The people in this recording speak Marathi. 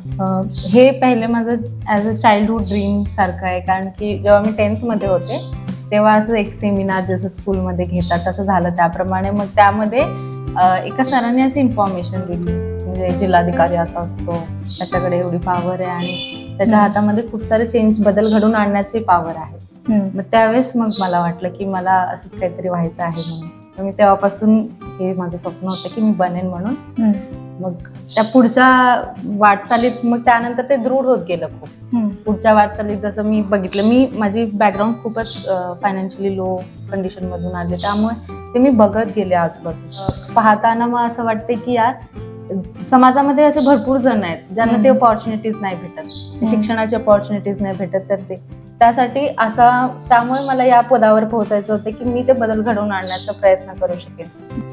हे पहिले माझं ॲज अ चाइल्डहूड ड्रीम सारखं आहे, कारण की जेव्हा मी 10th मध्ये होते तेव्हा असं एक सेमिनार जसं स्कूलमध्ये घेतात तसं झालं. त्याप्रमाणे मग त्यामध्ये एका सरांनी अशी इन्फॉर्मेशन दिली, म्हणजे जिल्हाधिकारी असा असतो, त्याच्याकडे एवढी पॉवर आहे आणि त्याच्या हातामध्ये खूप सारे बदल घडवून आणण्याची पॉवर आहे. मग त्यावेळेस मग मला वाटलं की मला असंच काहीतरी व्हायचं आहे म्हणून. तर मी तेव्हापासून हे माझं स्वप्न होतं की मी बनेन म्हणून. मग त्या पुढच्या वाटचालीत मग त्यानंतर ते दृढ होत गेलं खूप. पुढच्या वाटचालीत जसं मी बघितलं, माझी बॅकग्राऊंड खूपच फायनान्शियली लो कंडिशन मधून आले, त्यामुळे ते मी बघत गेले आजूबाजू. पाहताना मग असं वाटते की यार, समाजामध्ये असे भरपूर जण आहेत ज्यांना ते अपॉर्च्युनिटीज नाही भेटत, शिक्षणाची अपॉर्च्युनिटीज नाही भेटत. तर त्यासाठी त्यामुळे मला या पदावर पोहोचायचं होतं की मी ते बदल घडवून आणण्याचा प्रयत्न करू शकेन.